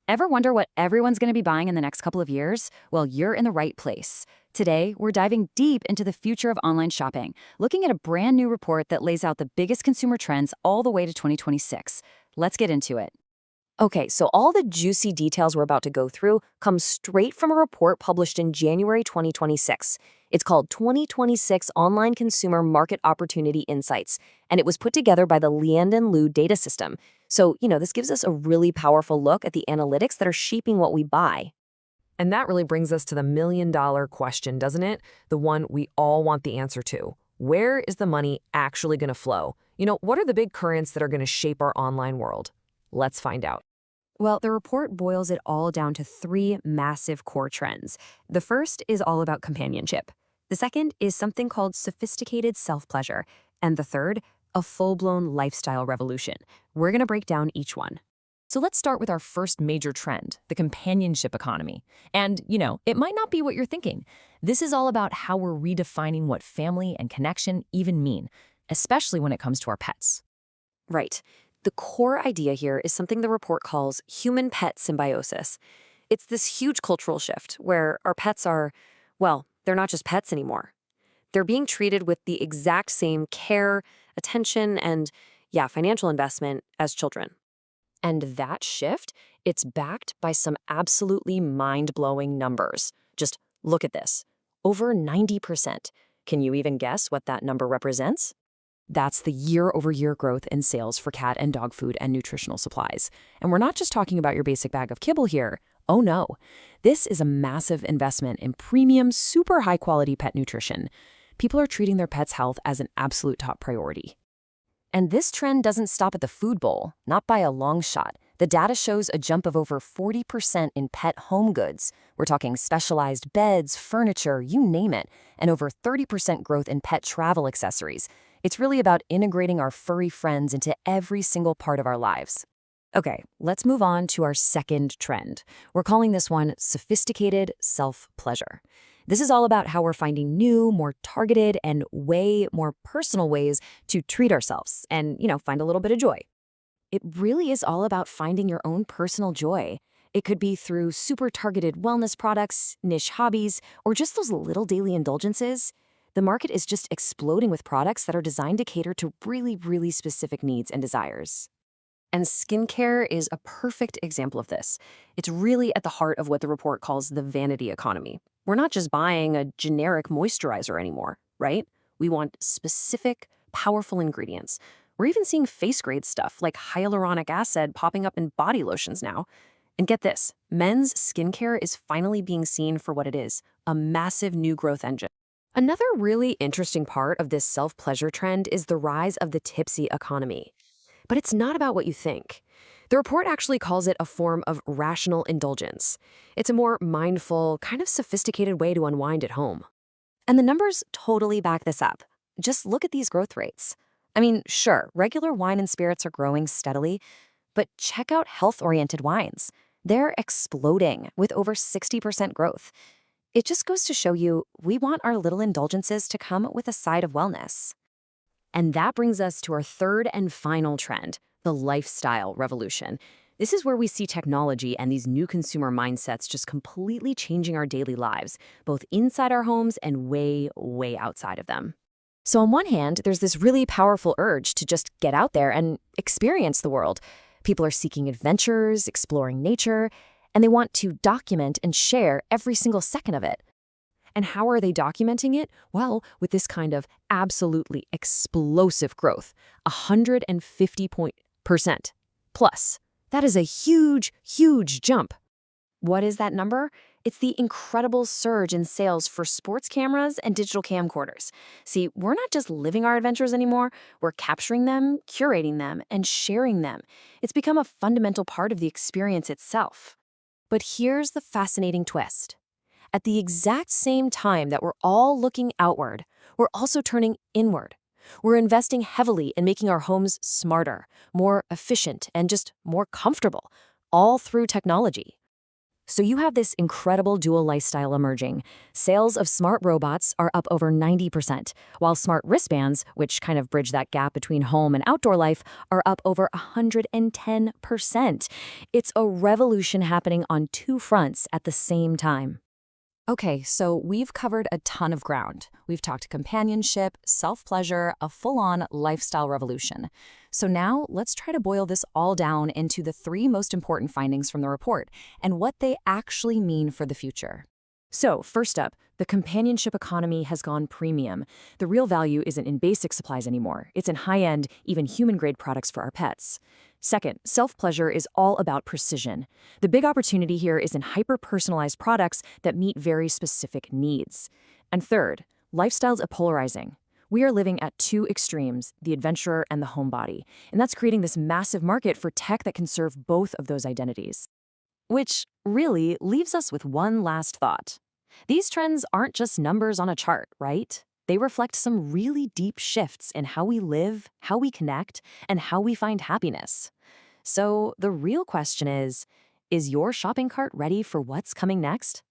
Ever wonder what everyone's going to be buying in the next couple of years? Well, you're in the right place. Today, we're diving deep into the future of online shopping, looking at a brand new report that lays out the biggest consumer trends all the way to 2026. Let's get into it. Okay, so all the juicy details we're about to go through come straight from a report published in January 2026. It's called 2026 Online Consumer Market Opportunity Insights, and it was put together by the Liandanlu data system. So, this gives us a really powerful look at the analytics that are shaping what we buy. And that really brings us to the million-dollar question, doesn't it? The one we all want the answer to. Where is the money actually going to flow? What are the big currents that are going to shape our online world? Let's find out. Well, the report boils it all down to three massive core trends. The first is all about companionship. The second is something called sophisticated self-pleasure. And the third, a full-blown lifestyle revolution. We're going to break down each one. So let's start with our first major trend, the companionship economy. And, it might not be what you're thinking. This is all about how we're redefining what family and connection even mean, especially when it comes to our pets. Right. The core idea here is something the report calls human-pet symbiosis. It's this huge cultural shift where our pets are, well, they're not just pets anymore. They're being treated with the exact same care, attention, and, financial investment as children. And that shift, it's backed by some absolutely mind-blowing numbers. Just look at this. Over 90%. Can you even guess what that number represents? That's the year-over-year growth in sales for cat and dog food and nutritional supplies. And we're not just talking about your basic bag of kibble here. Oh no. This is a massive investment in premium, super high-quality pet nutrition. People are treating their pets' health as an absolute top priority. And this trend doesn't stop at the food bowl, not by a long shot. The data shows a jump of over 40% in pet home goods. We're talking specialized beds, furniture, you name it, and over 30% growth in pet travel accessories. It's really about integrating our furry friends into every single part of our lives. Okay, let's move on to our second trend. We're calling this one sophisticated self-pleasure. This is all about how we're finding new, more targeted, and way more personal ways to treat ourselves and, find a little bit of joy. It really is all about finding your own personal joy. It could be through super targeted wellness products, niche hobbies, or just those little daily indulgences. The market is just exploding with products that are designed to cater to really, really specific needs and desires. And skincare is a perfect example of this. It's really at the heart of what the report calls the vanity economy. We're not just buying a generic moisturizer anymore, right? We want specific, powerful ingredients. We're even seeing face-grade stuff like hyaluronic acid popping up in body lotions now. And get this, men's skincare is finally being seen for what it is, a massive new growth engine. Another really interesting part of this self-pleasure trend is the rise of the tipsy economy. But it's not about what you think. The report actually calls it a form of rational indulgence. It's a more mindful, kind of sophisticated way to unwind at home. And the numbers totally back this up. Just look at these growth rates. I mean, sure, regular wine and spirits are growing steadily, but check out health-oriented wines. They're exploding with over 60% growth. It just goes to show you, we want our little indulgences to come with a side of wellness. And that brings us to our third and final trend, the lifestyle revolution. This is where we see technology and these new consumer mindsets just completely changing our daily lives, both inside our homes and way, way outside of them. So on one hand, there's this really powerful urge to just get out there and experience the world. People are seeking adventures, exploring nature, and they want to document and share every single second of it. And how are they documenting it? Well, with this kind of absolutely explosive growth, 150% plus. That is a huge, huge jump. What is that number? It's the incredible surge in sales for sports cameras and digital camcorders. See, we're not just living our adventures anymore, we're capturing them, curating them, and sharing them. It's become a fundamental part of the experience itself. But here's the fascinating twist. At the exact same time that we're all looking outward, we're also turning inward. We're investing heavily in making our homes smarter, more efficient, and just more comfortable, all through technology. So you have this incredible dual lifestyle emerging. Sales of smart robots are up over 90%, while smart wristbands, which kind of bridge that gap between home and outdoor life, are up over 110%. It's a revolution happening on two fronts at the same time. Okay, so we've covered a ton of ground. We've talked companionship, self-pleasure, a full-on lifestyle revolution. So now let's try to boil this all down into the three most important findings from the report and what they actually mean for the future. So first up, the companionship economy has gone premium. The real value isn't in basic supplies anymore. It's in high-end, even human-grade products for our pets. Second, self-pleasure is all about precision. The big opportunity here is in hyper-personalized products that meet very specific needs. And third, lifestyles are polarizing. We are living at two extremes, the adventurer and the homebody, and that's creating this massive market for tech that can serve both of those identities. Which really leaves us with one last thought. These trends aren't just numbers on a chart, right? They reflect some really deep shifts in how we live, how we connect, and how we find happiness. So the real question is your shopping cart ready for what's coming next?